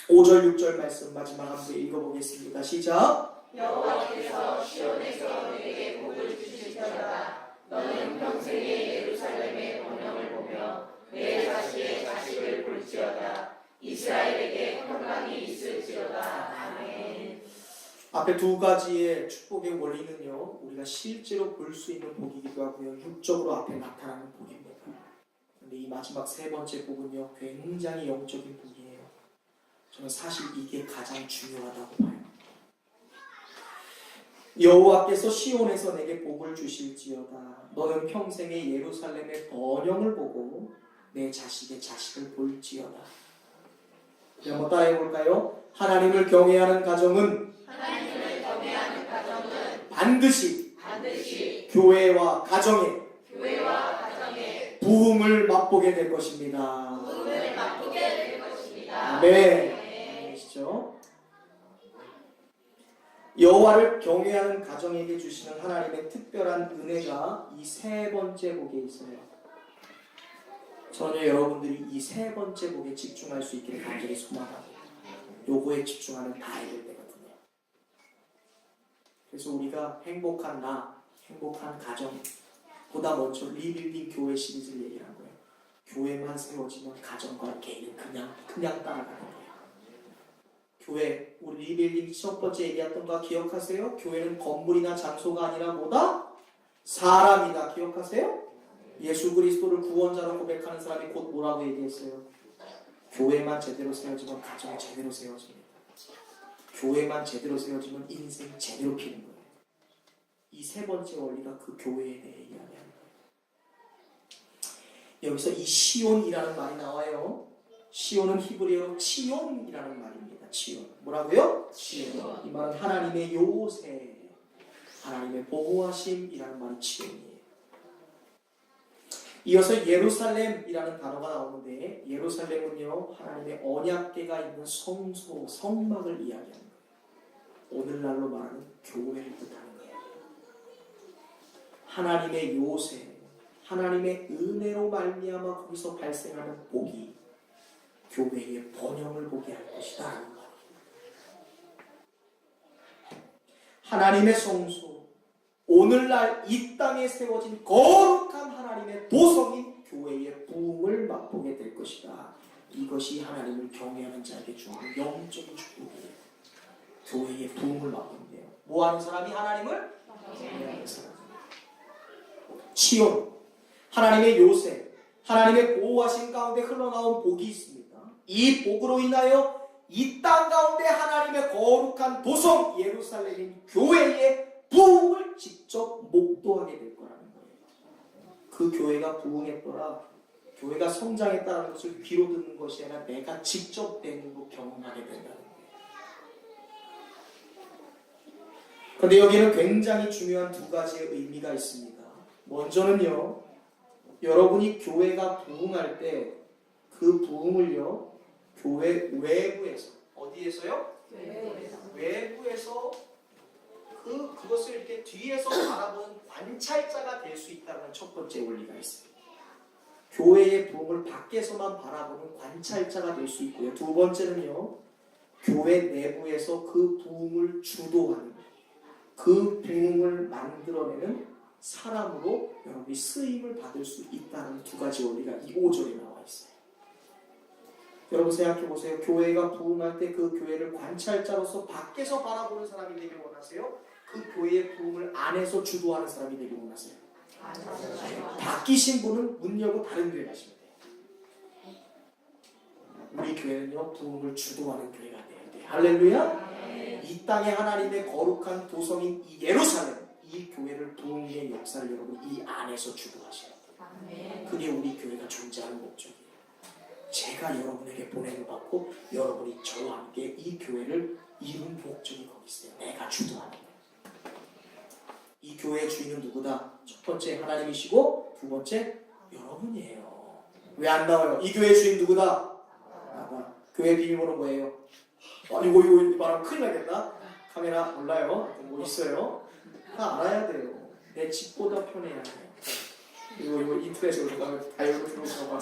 5절 6절 말씀 마지막 한 번 읽어보겠습니다. 시작. 여호와께서 시온에서 내게 복을 주실지어다. 너는 평생에 예루살렘의 번영을 보며 내 자식의 자식을 볼지어다. 이스라엘에게 평강이 있을지어다. 아멘. 앞에 두 가지의 축복의 원리는요 우리가 실제로 볼 수 있는 복이기도 하고요 육적으로 앞에 나타나는 복입니다. 그런데 이 마지막 세 번째 복은요 굉장히 영적인 복이에요. 저는 사실 이게 가장 중요하다고 봐요. 여호와께서 시온에서 내게 복을 주실지어다. 너는 평생에 예루살렘의 번영을 보고 내 자식의 자식을 볼지어다. 한번 따라해 볼까요? 하나님을 경외하는 가정은 반드시 교회와 가정에 부흥을 맛보게 될 것입니다. 아멘. 아시죠? 여호와를 경외하는 가정에게 주시는 하나님의 특별한 은혜가 이 세 번째 복에 있어요. 저는 여러분들이 이 세 번째 복에 집중할 수 있기를 간절히 소망합니다. 요거에 집중하면 다 해결되거든요. 그래서 우리가 행복한 나, 행복한 가정, 보다 먼저 리빌딩 교회 시리즈를 얘기한 거예요. 교회만 세워지면 가정과 개인은 그냥 따라가는 거예요. 교회, 우리 리빌딩 첫 번째 얘기했던 거 기억하세요? 교회는 건물이나 장소가 아니라 뭐다? 사람이다. 기억하세요? 예수 그리스도를 구원자로 고백하는 사람이 곧 뭐라고 얘기했어요? 교회만 제대로 세워지면 가정이 제대로 세워집니다. 교회만 제대로 세워지면 인생 제대로 피는 거예요. 이 세 번째 원리가 그 교회에 대해 이야기하는 거예요. 여기서 이 시온이라는 말이 나와요. 시온은 히브리어로 치온이라는 말입니다. 치온. 뭐라고요? 치온. 이 말은 하나님의 요새, 하나님의 보호하심이라는 말이 치온이에요. 이어서 예루살렘이라는 단어가 나오는데 예루살렘은요 하나님의 언약궤가 있는 성소, 성막을 이야기하는 거예요. 오늘날로 말하는 교회를 뜻하는 거예요. 하나님의 요새, 하나님의 은혜로 말미암아 거기서 발생하는 복이 교회의 번영을 보게 할 것이다 라는 말이에요. 하나님의 성소, 오늘날 이 땅에 세워진 거룩한 하나님의 도성인 교회의 부흥을 맛보게 될 것이다. 이것이 하나님을 경외하는 자에게 주는 영적인 축복이에요. 교회의 부흥을 맛본대요. 뭐하는 사람이 하나님을 경외하는 사람. 치온, 하나님의 요새, 하나님의 보호하신 가운데 흘러나온 복이 있습니다. 이 복으로 인하여 이 땅 가운데 하나님의 거룩한 도성 예루살렘인 교회의 부흥을 직접 목도하게 될 거라는 거예요. 그 교회가 부흥했더라, 교회가 성장했다는 것을 귀로 듣는 것이 아니라 내가 직접 내는고 경험하게 된다는 거예요. 그런데 여기는 굉장히 중요한 두 가지의 의미가 있습니다. 먼저는요, 여러분이 교회가 부흥할 때 그 부흥을요, 교회 외부에서, 어디에서요? 외부에서 그것을 이렇게 뒤에서 바라보는 관찰자가 될 수 있다는 첫 번째 원리가 있어요. 교회의 부흥을 밖에서만 바라보는 관찰자가 될 수 있고요. 두 번째는요, 교회 내부에서 그 부흥을 주도하는, 그 부흥을 만들어내는 사람으로 여러분이 쓰임을 받을 수 있다는 두 가지 원리가 이 5절에 나와 있어요. 여러분 생각해 보세요. 교회가 부흥할 때 그 교회를 관찰자로서 밖에서 바라보는 사람이 되길 원하세요? 그 교회의 부흥을 안에서 주도하는 사람이 되길 원하세요? 바뀌신 분은 문 열고 다른 교회 가시면 돼요. 우리 교회는요, 부흥을 주도하는 교회가 돼야 돼요. 할렐루야. 이 땅에 하나님의 거룩한 도성인 이 예루살렘, 이 교회를 부흥의 역사를 여러분 이 안에서 주도하셔야 돼요. 그게 우리 교회가 존재하는 목적이에요. 제가 여러분에게 보냄을 받고 여러분이 저와 함께 이 교회를 이룬 목적이 거기 있어요. 내가 주도하는 거예요. 이 교회의 주인은 누구다? 첫 번째 하나님이시고 두 번째 여러분이에요. 왜 안 나와요? 이 교회의 주인 누구다? 나다. 교회 비밀번호 뭐예요? 이거 말하면 큰일 나겠다. 카메라 몰라요. 뭐 있어요? 다 알아야 돼요. 내 집보다 편해야 돼요. 이거 인터넷에 올라가면 다 이거 들어오고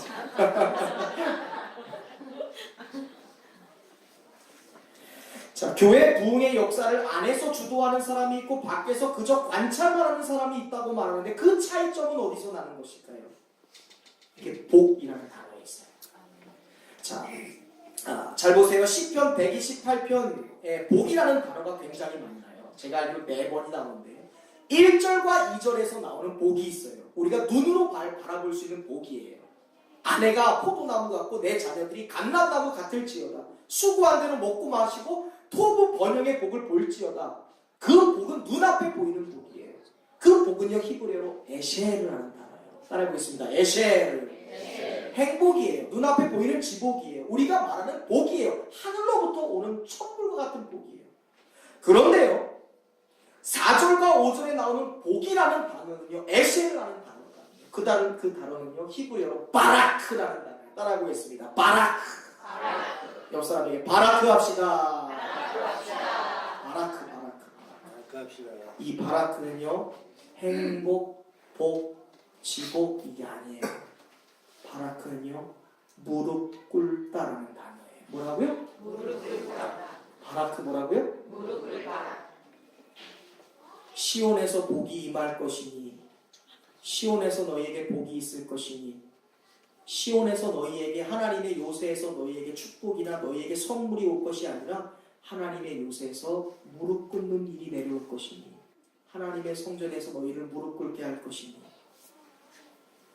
자, 교회 부흥의 역사를 안에서 주도하는 사람이 있고 밖에서 그저 관찰만 하는 사람이 있다고 말하는데 그 차이점은 어디서 나는 것일까요? 이게 복이라는 단어에 있어요. 자, 잘 보세요. 시편 128편에 복이라는 단어가 굉장히 많나요? 제가 알기로 4번이 나오는데 1절과 2절에서 나오는 복이 있어요. 우리가 눈으로 바라볼 수 있는 복이에요. 아내가 포도나무 같고 내 자녀들이 감람나무 같을지어다. 수고한 대로 먹고 마시고 토부 번영의 복을 볼지어다. 그 복은 눈앞에 보이는 복이에요. 그 복은요 히브리어로 에셰르라는 단어예요. 따라해보겠습니다. 에셰르. 행복이에요. 눈앞에 보이는 지복이에요. 우리가 말하는 복이에요. 하늘로부터 오는 천물과 같은 복이에요. 그런데요 4절과 5절에 나오는 복이라는 단어는요 에셰르라는 단어거든요. 그 단어는요 히브리어로 바라크라는 단어예요. 따라해보겠습니다. 바라크. 옆 사람에게 바라크 합시다. 바라크. 이 바라크는요 행복, 복, 지복 이게 아니에요. 바라크는요 무릎 꿇다라는 단어예요. 뭐라고요? 무릎 꿇다. 바라크 뭐라고요? 무릎 꿇다. 시온에서 복이 임할 것이니 시온에서 너희에게 복이 있을 것이니 시온에서 너희에게 하나님의 요새에서 너희에게 축복이나 너희에게 선물이 올 것이 아니라 하나님의 요새에서 무릎 꿇는 일이 내려올 것이니 하나님의 성전에서 너희를 무릎 꿇게 할 것이니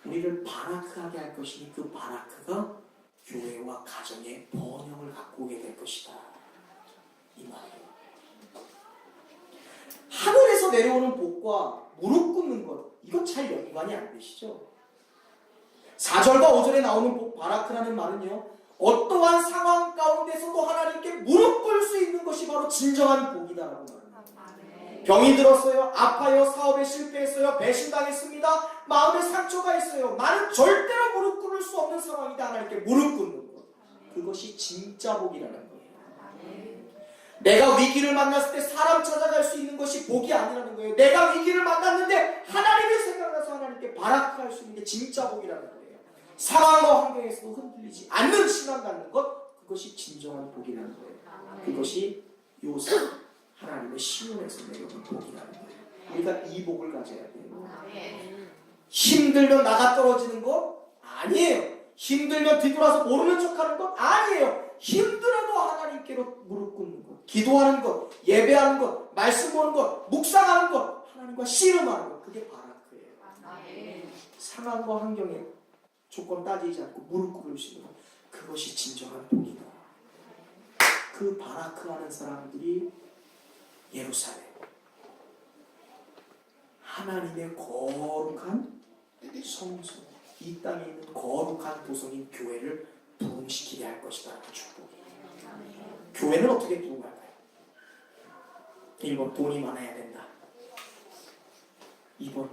우리를 바라크하게 할 것이니 그 바라크가 교회와 가정의 번영을 갖고 오게 될 것이다. 이 말이에요. 하늘에서 내려오는 복과 무릎 꿇는 것 이거 잘 연관이 안 되시죠? 4절과 5절에 나오는 복 바라크라는 말은요 어떠한 상황 가운데서도 하나님께 무릎 꿇을 수 있는 것이 바로 진정한 복이다라고 말합니다. 병이 들었어요. 아파요. 사업에 실패했어요. 배신당했습니다. 마음에 상처가 있어요. 나는 절대로 무릎 꿇을 수 없는 상황이다. 하나님께 무릎 꿇는 것 그것이 진짜 복이라는 거예요. 내가 위기를 만났을 때 사람 찾아갈 수 있는 것이 복이 아니라는 거예요. 내가 위기를 만났는데 하나님의 생각나서 하나님께 바라크할 수 있는 게 진짜 복이라는 거예요. 상황과 환경에서도 흔들리지 않는 신앙 갖는 것 그것이 진정한 복이라는 거예요. 그것이 요새 하나님의 시온에서 내려오는 복이라는 거예요. 우리가 이 복을 가져야 돼요. 힘들면 나가 떨어지는 것 아니에요. 힘들면 뒤돌아서 모르는 척하는 것 아니에요. 힘들어도 하나님께로 무릎 꿇는 것, 기도하는 것, 예배하는 것, 말씀 보는 것, 묵상하는 것, 하나님과 씨름하는 것 그게 바라크예요. 상황과 환경에 조건 따지지 않고 무릎 꿇을 수 있는 것 그것이 진정한 복이다. 그 바라크하는 사람들이 예루살렘 하나님의 거룩한 성소 이 땅에 있는 거룩한 도성인 교회를 부흥시키게 할 것이다. 축복이에요. 교회는 어떻게 부흥할까요? 1번 돈이 많아야 된다. 2번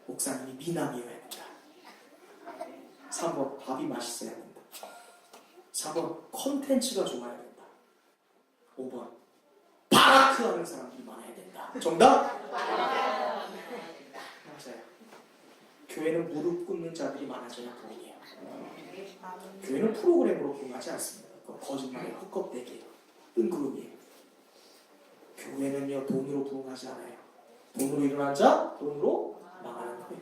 목사님이 미남이어야 된다. 3번 밥이 맛있어야 된다. 4번 컨텐츠가 좋아야 된다. 5번 바라크 하는 사람들이 많아야 된다. 정답? 맞아요. 교회는 무릎 꿇는 자들이 많아져야 부흥이에요. 교회는 프로그램으로 부흥하지 않습니다. 거짓말이에요. 헛겁대기예요. 뜬구름이에요. 교회는요 돈으로 부흥하지 않아요. 돈으로 일어난 자 돈으로 망하는 거예요.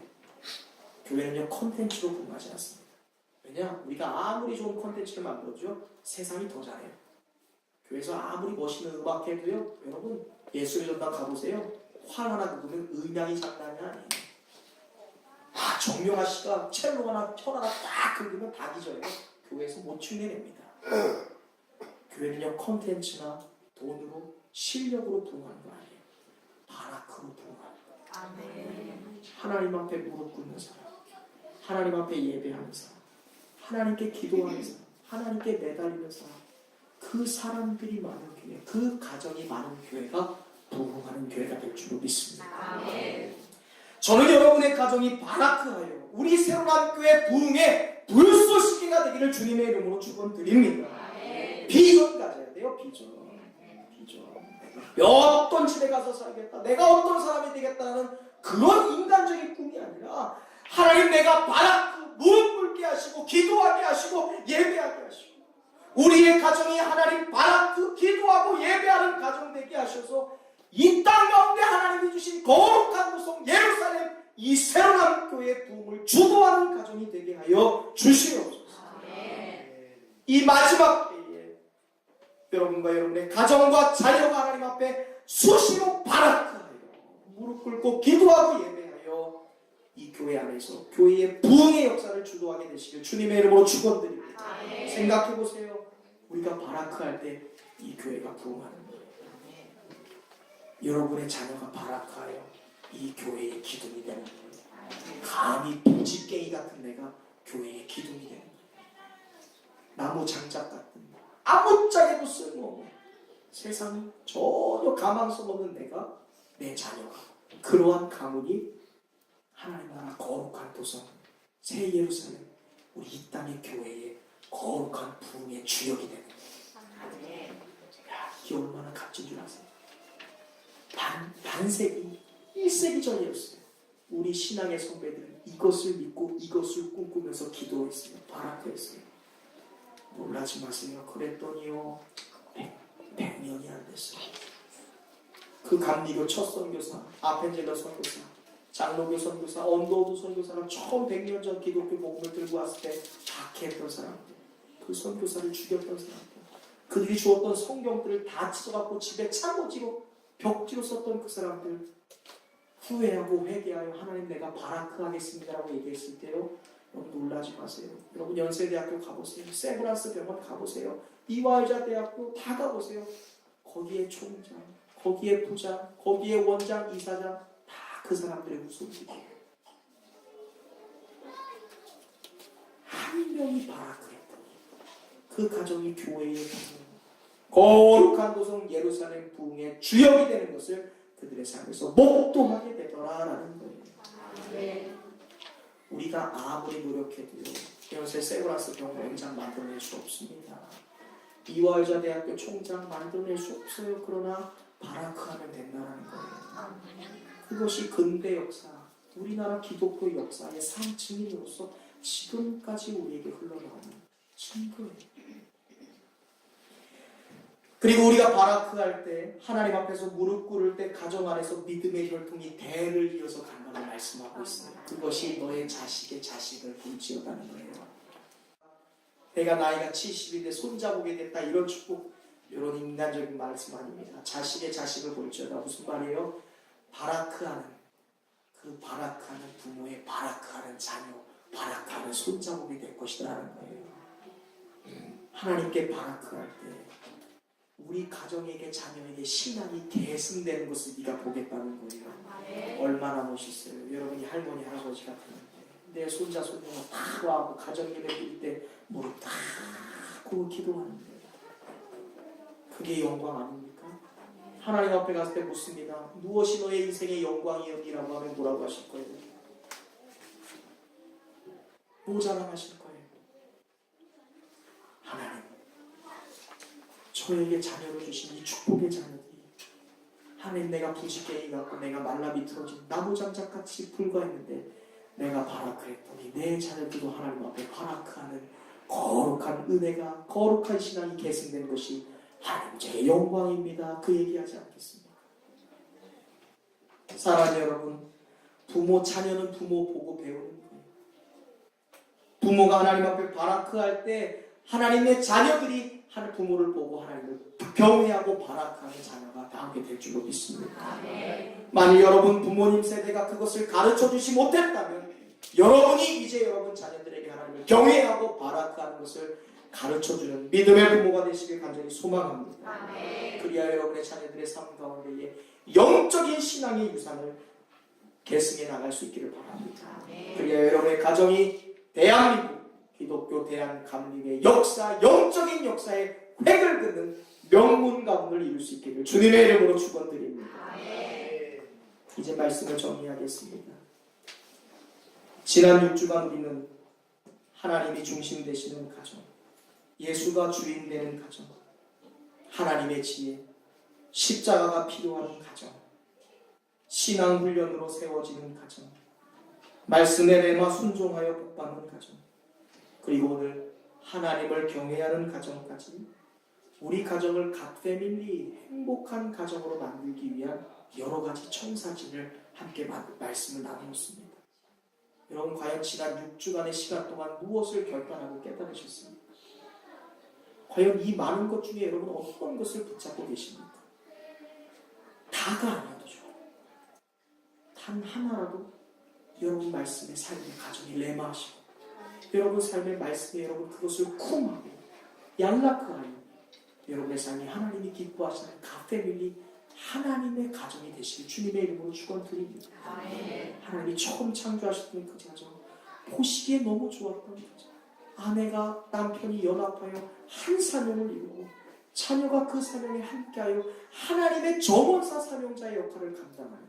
교회는요 컨텐츠로 부흥하지 않습니다. 왜냐? 우리가 아무리 좋은 컨텐츠를 만들어도 세상이 더 잘해요. 교회에서 아무리 멋있는 음악해도요 여러분 예술의 전당 가보세요. 활 하나 긁으면 음향이 장난이 아니에요. 정명아 씨가 첼로 하나 철 하나 딱 긁으면 다 기절해요. 교회에서 못 흉내냅니다. 교회는요 컨텐츠나 돈으로 실력으로 부흥하는 거 아니에요. 바라크로 부흥하는 거예요. 하나님 앞에 무릎 꿇는 사람, 하나님 앞에 예배하는 사람, 하나님께 기도하는 사람, 하나님께 매달리는 사람, 그 사람들이 많은 교회, 그 가정이 많은 교회가 부흥하는 교회가 될 줄로 믿습니다. 저는 여러분의 가정이 바라크하여 우리 새로운 교회 부흥의 불쏘시개가 되기를 주님의 이름으로 축원드립니다. 비전 가져야 돼요. 비전. 어떤 집에 가서 살겠다, 내가 어떤 사람이 되겠다는 그런 인간적인 꿈이 아니라 하나님 내가 바라크 무릎 꿇게 하시고 기도하게 하시고 예배하게 하시고 우리의 가정이 하나님 바라크 기도하고 예배하는 가정 되게 하셔서 이 땅 가운데 하나님이 주신 거룩한 도성 예루살렘 이 새로운 교회의 부흥을 주도하는 가정이 되게 하여 주시옵소서. 이 마지막 때에 여러분과 여러분의 가정과 자녀가 하나님 앞에 수시로 바라크하여 무릎 꿇고 기도하고 예배하여 이 교회 안에서 교회의 부흥의 역사를 주도하게 되시길 주님의 이름으로 축원드립니다. 생각해보세요. 우리가 바라크할 때 이 교회가 부흥하는 거예요. 여러분의 자녀가 바라크하여 이 교회의 기둥이 되는 거예요. 감히 부지깽이 같은 내가 교회의 기둥이 되는 거예요. 나무 장작 같은 아무짝에도 쓸모없는 세상 전혀 가망성 없는 내가, 내 자녀가 그러한 가문이 하나님 나라 거룩한 도성 새 예루살렘, 우리 이 땅의 교회의 거룩한 부흥의 주역이 되는 거예요. 야, 이게 얼마나 값진 줄 아세요? 반세기 1세기 전이었어요. 우리 신앙의 선배들은 이것을 믿고 이것을 꿈꾸면서 기도했어요. 바라크했어요. 놀라지 마세요. 그랬더니요 100년이 안 됐어요. 그 감리교 첫 선교사 아펜젤러 선교사, 장로교 선교사, 언더우드 선교사가 처음 100년 전 기독교 복음을 들고 왔을 때 박해했던 사람들, 그 선교사를 죽였던 사람들, 그들이 주었던 성경들을 다 찢어갖고 집에 차고지로 벽지로 썼던 그 사람들, 후회하고 회개하여 하나님 내가 바라크하겠습니다라고 얘기했을 때요, 여러분 놀라지 마세요. 여러분 연세대학교 가보세요. 세브란스 병원 가보세요. 이화여자 대학교 다 가보세요. 거기에 총장, 거기에 부장, 거기에 원장, 이사장 다 그 사람들의 후손들이에요. 한 명이 바라크했더니 그 가정이 교회의 부흥, 거룩한 도성 예루살렘 부흥의 주역이 되는 것을 그들의 삶에서 목도하게 되더라라는 거예요. 네. 우리가 아무리 노력해도요, 연세 세브란스 병원 원장 만들어낼 수 없습니다. 이화여자 대학교 총장 만들어낼 수 없어요. 그러나 바라크하면 된다는 거예요. 그것이 근대 역사, 우리나라 기독교 역사의 상층인으로서 지금까지 우리에게 흘러나오는 증거예요. 그리고 우리가 바라크할 때, 하나님 앞에서 무릎 꿇을 때 가정 안에서 믿음의 혈통이 대를 이어서 간다고 말씀하고 있어요. 그것이 너의 자식의 자식을 볼지어다는 거예요. 내가 나이가 70인데 손자보게 됐다, 이런 축복, 이런 인간적인 말씀 아닙니다. 자식의 자식을 볼지어다 무슨 말이에요? 바라크하는, 그 바라크하는 부모의 바라크하는 자녀, 바라크하는 손자보게 될 것이라는 거예요. 하나님께 바라크할 때 우리 가정에게, 자녀에게 신앙이 계승되는 것을 네가 보겠다는 거예요. 얼마나 멋있어요. 여러분이 할머니, 할아버지 같은데 내 손자, 손녀가 다 와고 가정 예배 드릴 때 무릎 다 꿇고 기도하는데 그게 영광 아닙니까? 하나님 앞에 갔을 때 묻습니다. 무엇이 너의 인생의 영광이었니라고 하면 뭐라고 하실 거예요? 뭐 자랑하실 거예요? 하나님, 저에게 자녀를 주신 이 축복의 자녀들이, 하나님 내가 부지깽이 같고 내가 말라 비틀어진 나무장작같이 불과했는데 내가 바라크했더니 내 자녀들도 하나님 앞에 바라크하는 거룩한 은혜가, 거룩한 신앙이 계승된 것이 하나님 제 영광입니다. 그 얘기하지 않겠습니까? 사랑하는 여러분, 부모, 자녀는 부모 보고 배우는 거예요. 부모가 하나님 앞에 바라크할 때 하나님의 자녀들이 하나님 부모를 보고 하나님을 경외하고 바라크하는 자녀가 나오게 될 줄로 믿습니다. 만일 여러분 부모님 세대가 그것을 가르쳐주지 못했다면 여러분이 이제 여러분 자녀들에게 하나님을 경외하고 바라크하는 것을 가르쳐주는 믿음의 부모가 되시길 간절히 소망합니다. 그리하여 여러분의 자녀들의 삶 가운데에 영적인 신앙의 유산을 계승해 나갈 수 있기를 바랍니다. 그리하여 여러분의 가정이 대한민국 기독교 대한감리의 역사, 영적인 역사의 획을 긋는 명문 가문을 이룰 수 있기를 주님의 이름으로 축원드립니다. 이제 말씀을 정리하겠습니다. 지난 6주간 우리는 하나님이 중심 되시는 가정, 예수가 주인 되는 가정, 하나님의 지혜, 십자가가 필요한 가정, 신앙훈련으로 세워지는 가정, 말씀에 내마 순종하여 복받는 가정, 그리고 오늘 하나님을 경외하는 가정까지 우리 가정을 갓패밀리, 행복한 가정으로 만들기 위한 여러 가지 청사진을 함께 말씀을 나누었습니다. 여러분 과연 지난 6주간의 시간 동안 무엇을 결단하고 깨달으셨습니까? 과연 이 많은 것 중에 여러분 어떤 것을 붙잡고 계십니까? 다가 아니어도 좋아요. 단 하나라도 여러분 말씀의 삶의 가정이 레마하시고 여러분 삶의 말씀에 여러분 그것을 쿵하고 얄라크하여 여러분의 삶이 하나님이 기뻐하시는 갓패밀리 하나님의 가정이 되실 주님의 이름으로 축원드립니다. 하나님이 처음 창조하셨던 그 가정, 보시기에 너무 좋았던 가정, 아내가 남편이 연합하여 한 사명을 이루고 자녀가 그 사명에 함께하여 하나님의 정원사 사명자의 역할을 감당하는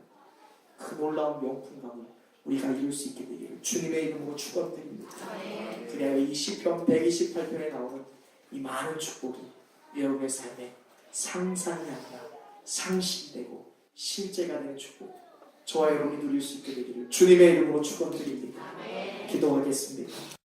그 놀라운 명품감을 우리가 이룰 수 있게 되기를 주님의 이름으로 축원드립니다. 그래야 이 시편 128편에 나오는 이 많은 축복이 여러분의 삶에 상상이 아니라 상실되고 실제가 되는 축복, 저와 여러분이 누릴 수 있게 되기를 주님의 이름으로 축원드립니다. 기도하겠습니다.